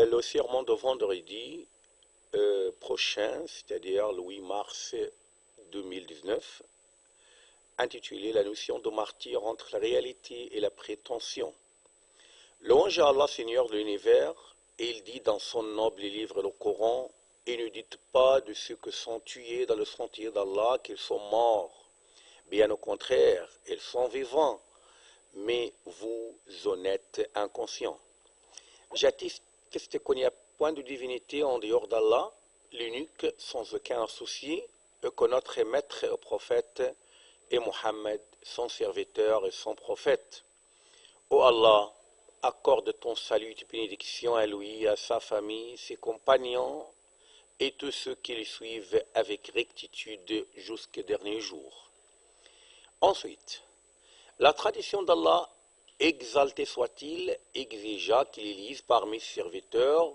Le sermon de vendredi prochain, c'est-à-dire le 8 mars 2019, intitulé La notion de martyr entre la réalité et la prétention. Louange à Allah, Seigneur de l'univers, et il dit dans son noble livre le Coran, et ne dites pas de ceux qui sont tués dans le sentier d'Allah qu'ils sont morts. Bien au contraire, ils sont vivants, mais vous en êtes inconscients. J'atteste qu'il n'y a point de divinité en dehors d'Allah, l'unique, sans aucun associé, et que notre maître et prophète est Mohammed, son serviteur et son prophète. Ô Allah, accorde ton salut et bénédiction à lui, à sa famille, ses compagnons et tous ceux qui le suivent avec rectitude jusqu'au dernier jour. Ensuite, la tradition d'Allah, exalté soit-il, exigea qu'il élise parmi ses serviteurs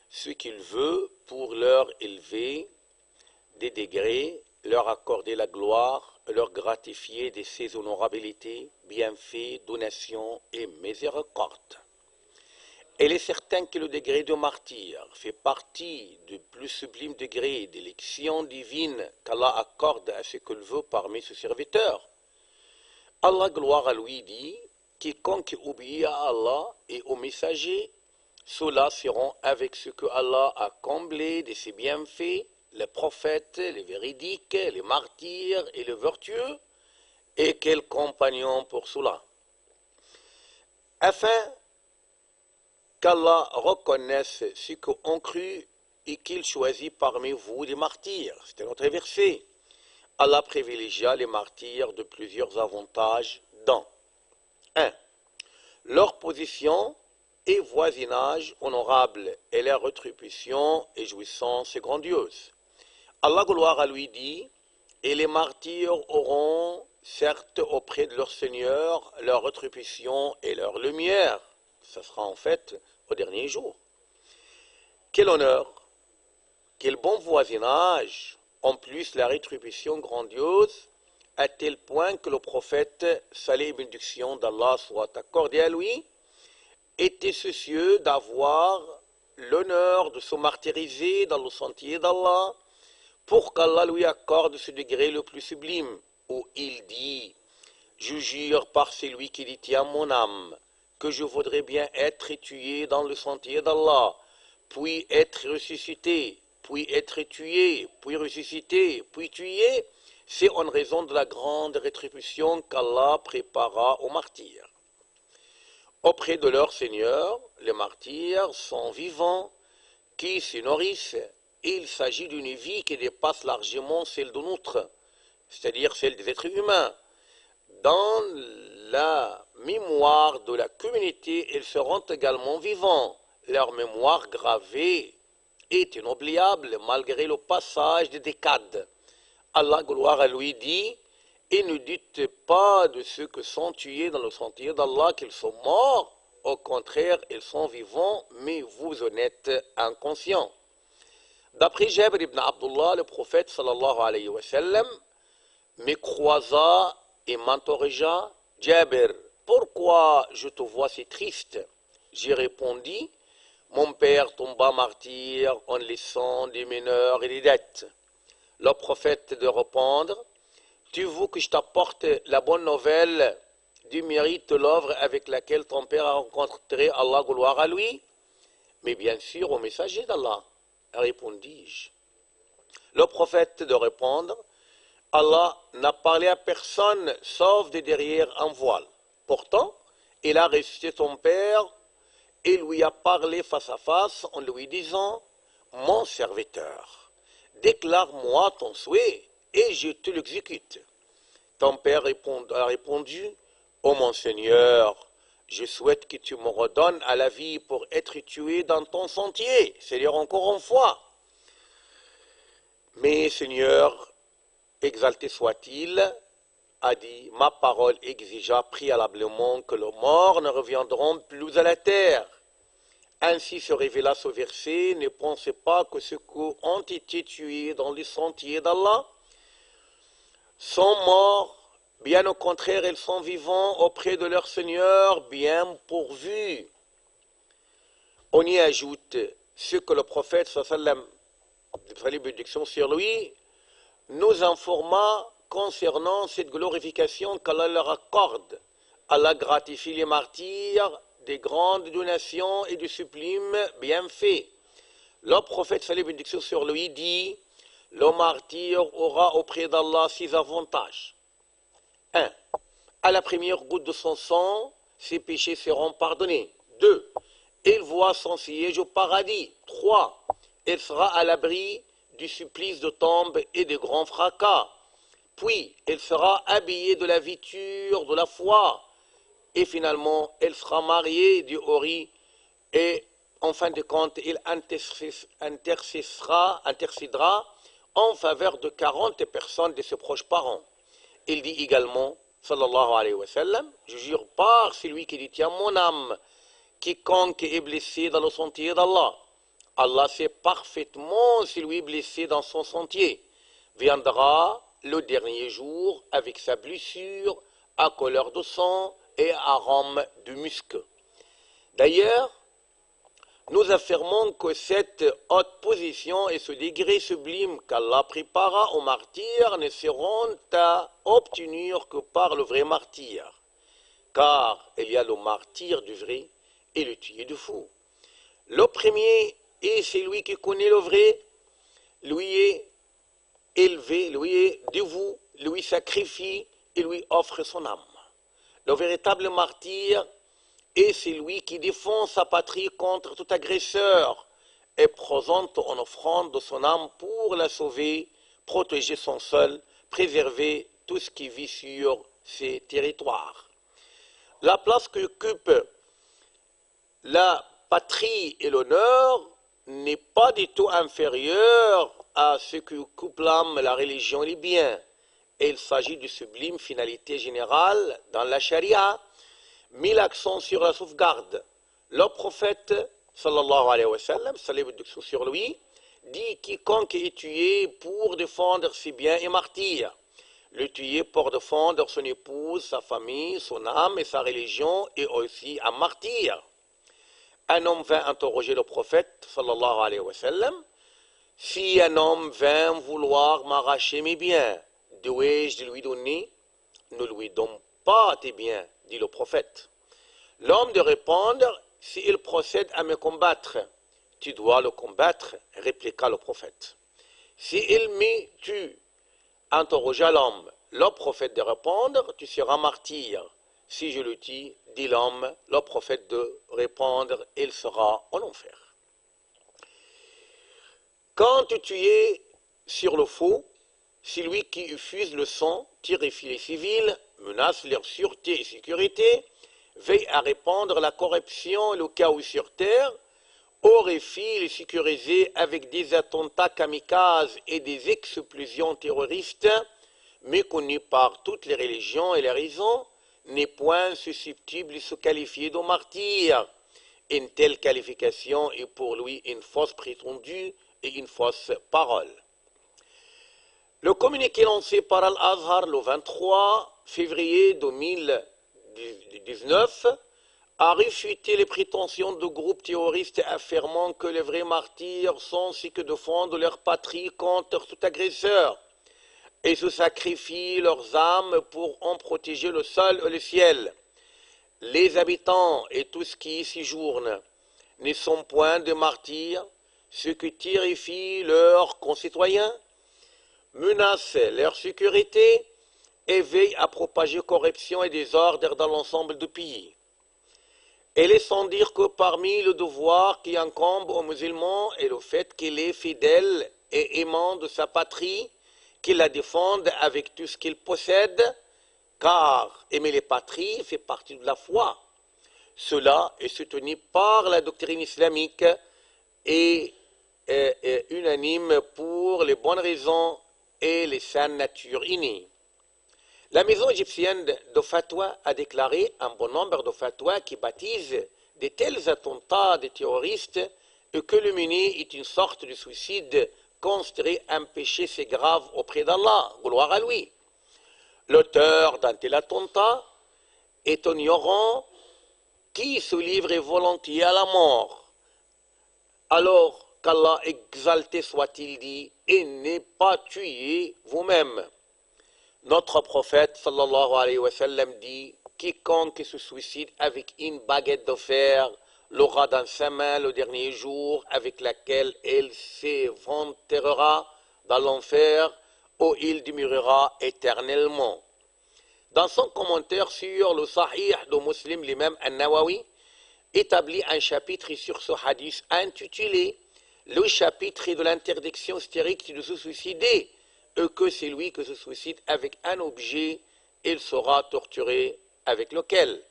ce qu'il veut pour leur élever des degrés, leur accorder la gloire, leur gratifier de ses honorabilités, bienfaits, donations et miséricordes. Il est certain que le degré de martyr fait partie du plus sublime degré d'élection divine qu'Allah accorde à ce qu'il veut parmi ses serviteurs. Allah, gloire à lui, dit « Quiconque obéit à Allah et aux messagers, ceux-là seront avec ce que Allah a comblé de ses bienfaits, les prophètes, les véridiques, les martyrs et les vertueux, et quels compagnons pour cela. » Afin qu'Allah reconnaisse ceux qui ont cru et qu'il choisit parmi vous des martyrs. C'était notre verset. Allah privilégia les martyrs de plusieurs avantages, dont 1. Leur position et voisinage honorable et leur rétribution et jouissance grandiose. Allah, gloire à lui, dit « Et les martyrs auront, certes auprès de leur Seigneur, leur rétribution et leur lumière. » Ce sera en fait au dernier jour. Quel honneur, quel bon voisinage, en plus la rétribution grandiose, à tel point que le prophète, salut et bénédiction d'Allah soit accordé à lui, était soucieux d'avoir l'honneur de se martyriser dans le sentier d'Allah pour qu'Allah lui accorde ce degré le plus sublime, où il dit « Je jure par celui qui détient mon âme, que je voudrais bien être tué dans le sentier d'Allah, puis être ressuscité, puis être tué, puis ressuscité, puis tué, c'est en raison de la grande rétribution qu'Allah prépara aux martyrs. » Auprès de leur Seigneur, les martyrs sont vivants, qui se nourrissent, et il s'agit d'une vie qui dépasse largement celle de notre, c'est-à-dire celle des êtres humains. Dans la mémoire de la communauté, ils seront également vivants. Leur mémoire gravée est inoubliable malgré le passage des décades. Allah, gloire à lui, dit « Et ne dites pas de ceux qui sont tués dans le sentier d'Allah qu'ils sont morts. Au contraire, ils sont vivants, mais vous en êtes inconscients. » D'après Jabir ibn Abdullah, le prophète sallallahu alayhi wa sallam me croisa et m'interrogea « Jabir, pourquoi je te vois si triste ?» J'ai répondu « Mon père tomba martyr en laissant des mineurs et des dettes. » Le prophète de répondre « Tu veux que je t'apporte la bonne nouvelle du mérite de l'œuvre avec laquelle ton père a rencontré Allah, gloire à lui ?» Mais bien sûr, au messager d'Allah, répondis-je. Le prophète de répondre « Allah n'a parlé à personne sauf de derrière un voile. Pourtant, il a ressuscité ton père et lui a parlé face à face en lui disant « Mon serviteur, déclare-moi ton souhait et je te l'exécute. » Ton père a répondu « Ô mon Seigneur, je souhaite que tu me redonnes à la vie pour être tué dans ton sentier, c'est-à-dire encore une fois. Mais Seigneur, exalté soit-il, a dit, ma parole exigea préalablement que les morts ne reviendront plus à la terre. Ainsi se révéla ce verset, ne pensez pas que ceux qui ont été tués dans les sentiers d'Allah sont morts, bien au contraire, ils sont vivants auprès de leur Seigneur, bien pourvus. On y ajoute ce que le prophète sallam, de bénédiction sur lui, nous informa concernant cette glorification qu'Allah leur accorde. Allah gratifie les martyrs des grandes donations et du sublime bienfaits. Le prophète sallallahu alayhi wa sallam sur lui dit: le martyr aura auprès d'Allah 6 avantages. 1. À la première goutte de son sang, ses péchés seront pardonnés. 2. Il voit son siège au paradis. 3. Il sera à l'abri du supplice de tombe et de grands fracas. Puis, il sera habillé de la viture de la foi. Et finalement, il sera marié du hori. Et en fin de compte, il intercédera en faveur de 40 personnes de ses proches parents. Il dit également, sallallahu alayhi wa sallam, je jure par celui qui détient mon âme, quiconque est blessé dans le sentier d'Allah. Allah sait parfaitement si lui est blessé dans son sentier. Viendra le dernier jour avec sa blessure à couleur de sang et arôme de musc. D'ailleurs, nous affirmons que cette haute position et ce degré sublime qu'Allah prépara aux martyrs ne seront à obtenir que par le vrai martyr. Car il y a le martyr du vrai et le tué du faux. Le premier est celui qui connaît le vrai, lui est élevé, lui est dévoué, lui sacrifie et lui offre son âme. Le véritable martyr est celui qui défend sa patrie contre tout agresseur et présente en offrande son âme pour la sauver, protéger son sol, préserver tout ce qui vit sur ses territoires. La place qu'occupe la patrie et l'honneur n'est pas du tout inférieure à ce que occupe l'âme, la religion et les biens. Il s'agit de sublime finalité générale dans la charia, mis l'accent sur la sauvegarde. Le prophète, sallallahu alayhi wa sallam, sur lui, dit: quiconque est tué pour défendre ses biens est martyr. Le tué pour défendre son épouse, sa famille, son âme et sa religion est aussi un martyr. Un homme vint interroger le prophète, sallallahu alayhi wa sallam: si un homme vint vouloir m'arracher mes biens, dois-je lui donner? Ne lui donne pas tes biens, dit le prophète. L'homme de répondre: s'il procède à me combattre, tu dois le combattre, répliqua le prophète. S'il me tue, interrogea l'homme. Le prophète de répondre: tu seras martyr. Si je le tue, dit l'homme, le prophète de répondre: il sera en enfer. Quand tu es sur le faux, celui qui ufuse le sang, terrifie les civils, menace leur sûreté et sécurité, veille à répandre la corruption et le chaos sur terre, horrifie les sécuriser avec des attentats kamikazes et des explosions terroristes, méconnus par toutes les religions et les raisons, n'est point susceptible de se qualifier de martyr. Une telle qualification est pour lui une fausse prétendue et une fausse parole. Le communiqué lancé par Al-Azhar le 23 février 2019 a réfuté les prétentions de groupes terroristes affirmant que les vrais martyrs sont ceux qui défendent leur patrie contre tout agresseur et se sacrifient leurs âmes pour en protéger le sol et le ciel. Les habitants et tout ce qui y séjourne ne sont point de martyrs, ceux qui terrifient leurs concitoyens, menacent leur sécurité et veillent à propager corruption et désordre dans l'ensemble du pays. Et laissons dire que parmi le devoir qui incombe aux musulmans est le fait qu'il est fidèle et aimant de sa patrie, qu'il la défende avec tout ce qu'il possède, car aimer les patries fait partie de la foi. Cela est soutenu par la doctrine islamique et est unanime pour les bonnes raisons et les saines natures innées. La maison égyptienne de fatwa a déclaré un bon nombre de fatwas qui baptisent de tels attentats de terroristes et que le mener est une sorte de suicide considéré un péché si grave auprès d'Allah, gloire à lui. L'auteur d'un tel attentat est un ignorant qui se livre volontiers à la mort, alors qu'Allah exalté soit-il dit, et n'est pas tué vous-même. Notre prophète sallallahu alayhi wa sallam dit, quiconque se suicide avec une baguette de fer l'aura dans sa main le dernier jour avec laquelle elle s'éventrera dans l'enfer où il demeurera éternellement. Dans son commentaire sur le Sahih de Muslim, l'imam An-Nawawi établit un chapitre sur ce hadith intitulé « Le chapitre de l'interdiction stricte de se suicider » et que celui qui se suicide avec un objet, il sera torturé avec lequel.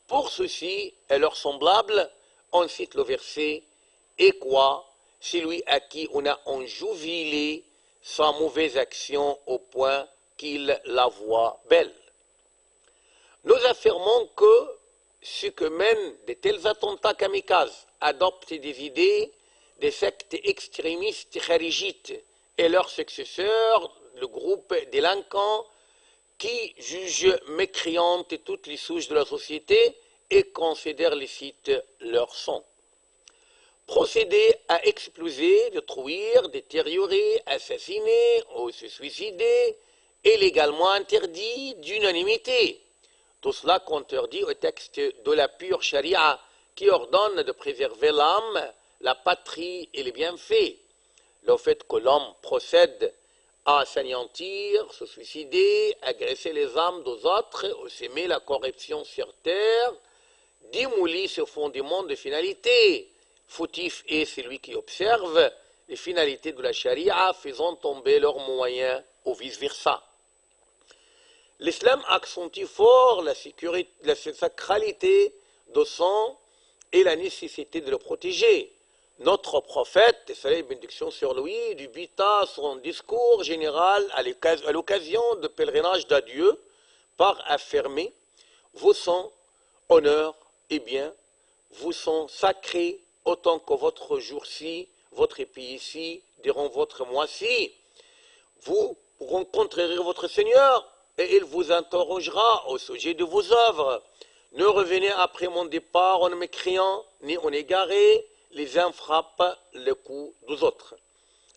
Pour ceux-ci et leurs semblables, on cite le verset « Et quoi, celui à qui on a enjouvilé sa mauvaise action au point qu'il la voit belle ». Nous affirmons que ceux que mènent de tels attentats kamikazes adoptent des idées des sectes extrémistes kharijites et leurs successeurs, le groupe délinquant qui jugent mécréantes toutes les souches de la société et considèrent licite leur sang. Procéder à exploser, détruire, détériorer, assassiner ou se suicider est légalement interdit d'unanimité. Tout cela contredit au texte de la pure charia qui ordonne de préserver l'âme, la patrie et les bienfaits. Le fait que l'homme procède à s'anéantir, se suicider, agresser les âmes des autres, ou s'aimer la corruption sur terre, démolit ce fondement de finalité. Fautif est celui qui observe les finalités de la charia, faisant tomber leurs moyens ou vice-versa. L'islam accentue fort la sacralité de sang et la nécessité de le protéger. Notre prophète, salut et bénédiction sur lui, débita son discours général à l'occasion de pèlerinage d'adieu par affirmer « Vos sangs, honneur et bien, vous sont sacrés autant que votre jour-ci, votre pays-ci, durant votre mois-ci. Vous rencontrerez votre Seigneur et il vous interrogera au sujet de vos œuvres. Ne revenez après mon départ en mécriant ni en égaré, les uns frappent le coup des autres. »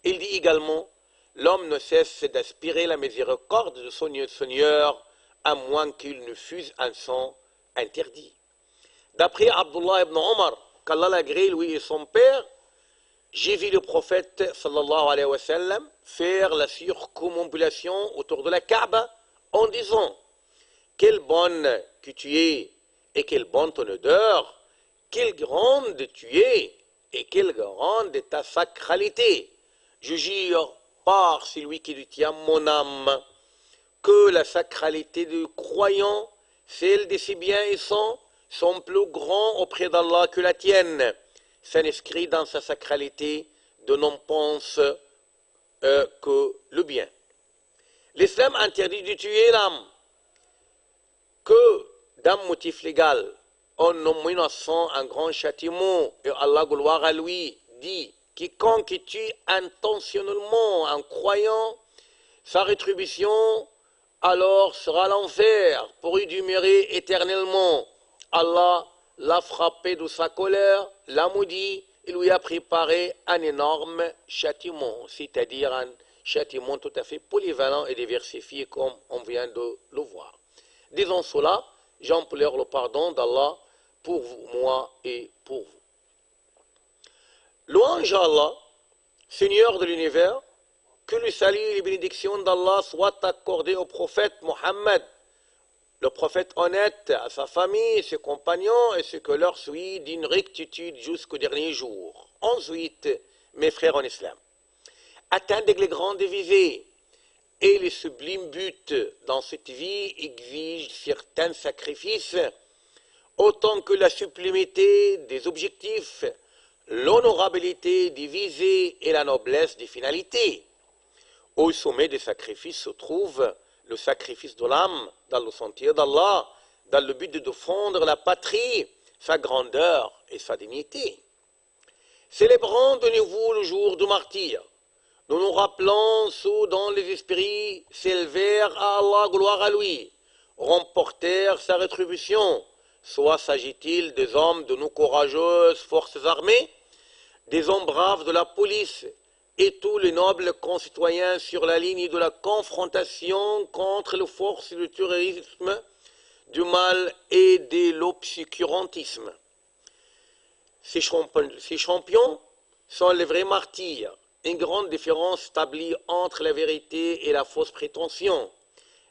Il dit également, l'homme ne cesse d'aspirer la miséricorde de son Seigneur, à moins qu'il ne fût un sang interdit. D'après Abdullah ibn Omar, qu'Allah l'agrée lui et son père, j'ai vu le prophète sallallahu alayhi wa sallam faire la circumambulation autour de la Kaaba en disant « Quelle bonne que tu es et quelle bonne ton odeur, quelle grande tu es et quelle grande est ta sacralité. Je jure par celui qui détient mon âme que la sacralité du croyant, celle de ses biens et sang, sont plus grands auprès d'Allah que la tienne. S'inscrit dans sa sacralité de non pense que le bien. L'islam interdit de tuer l'âme que d'un motif légal, en menaçant un grand châtiment, et Allah, gloire à lui, dit « Quiconque tue intentionnellement un croyant, sa rétribution alors sera l'enfer pour y demeurer éternellement. Allah l'a frappé de sa colère, l'a maudit, et lui a préparé un énorme châtiment, c'est-à-dire un châtiment tout à fait polyvalent et diversifié comme on vient de le voir. Disons cela, j'implore le pardon d'Allah pour vous, moi et pour vous. Louange à Allah, Seigneur de l'univers, que le salut et les bénédictions d'Allah soient accordées au prophète Mohammed, le prophète honnête, à sa famille, ses compagnons et ceux que leur suit d'une rectitude jusqu'au dernier jour. Ensuite, mes frères en islam, atteindre les grandes visées et les sublimes buts dans cette vie exigent certains sacrifices, autant que la sublimité des objectifs, l'honorabilité des visées et la noblesse des finalités. Au sommet des sacrifices se trouve le sacrifice de l'âme dans le sentier d'Allah, dans le but de défendre la patrie, sa grandeur et sa dignité. Célébrons de nouveau le jour du martyr. Nous nous rappelons ceux dont les esprits s'élevèrent à Allah, gloire à lui, remportèrent sa rétribution, soit s'agit-il des hommes de nos courageuses forces armées, des hommes braves de la police et tous les nobles concitoyens sur la ligne de la confrontation contre les forces du terrorisme, du mal et de l'obscurantisme. Ces champions sont les vrais martyrs, une grande différence établie entre la vérité et la fausse prétention.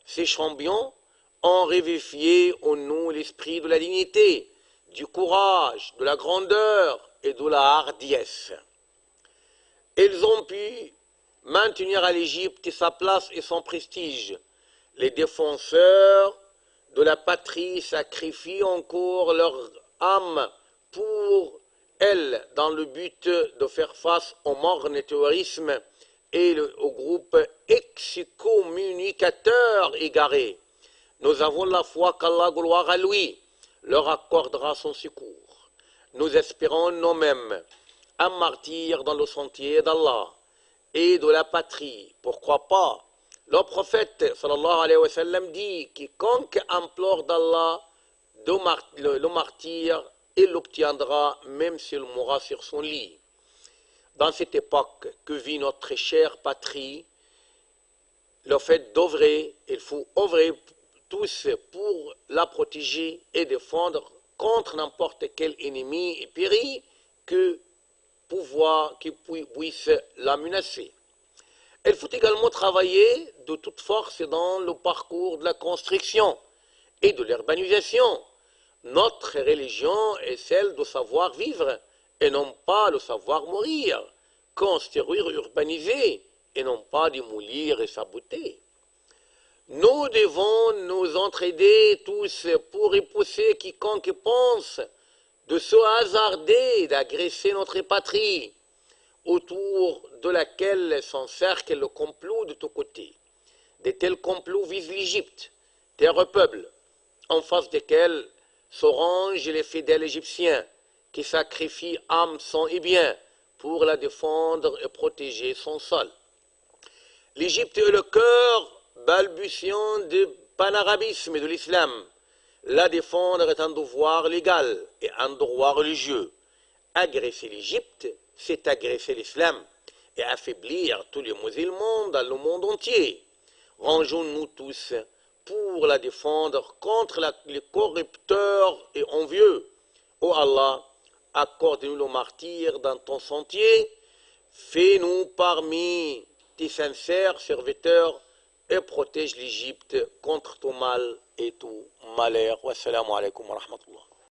Ces champions ont revivifié en nous l'esprit de la dignité, du courage, de la grandeur et de la hardiesse. Ils ont pu maintenir à l'Égypte sa place et son prestige. Les défenseurs de la patrie sacrifient encore leur âme pour elle dans le but de faire face au morne terrorisme et au groupe excommunicateur égaré. Nous avons la foi qu'Allah, gloire à lui, leur accordera son secours. Nous espérons nous-mêmes un martyr dans le sentier d'Allah et de la patrie. Pourquoi pas? Le prophète sallallahu alayhi wa sallam dit: quiconque implore d'Allah le martyr, il l'obtiendra même s'il mourra sur son lit. Dans cette époque que vit notre chère patrie, le fait d'œuvrer, il faut œuvrer tous pour la protéger et défendre contre n'importe quel ennemi et péril qui puisse la menacer. Il faut également travailler de toute force dans le parcours de la construction et de l'urbanisation. Notre religion est celle de savoir vivre et non pas le savoir mourir, construire, urbaniser et non pas démolir et saboter. Nous devons nous entraider tous pour repousser quiconque pense de se hasarder d'agresser notre patrie, autour de laquelle s'encercle le complot de tous côtés. De tels complots visent l'Égypte, terre peuple, en face desquels se rangent les fidèles égyptiens qui sacrifient âme, sang et bien pour la défendre et protéger son sol. L'Égypte est le cœur balbutiant du panarabisme de l'islam. La défendre est un devoir légal et un droit religieux. Agresser l'Égypte, c'est agresser l'islam et affaiblir tous les musulmans dans le monde entier. Rangeons-nous tous pour la défendre contre les corrupteurs et envieux. Ô Allah, accorde-nous le martyr dans ton sentier, fais-nous parmi tes sincères serviteurs et protège l'Égypte contre tout mal et tout malheur. Wassalamu alaikum wa rahmatullah.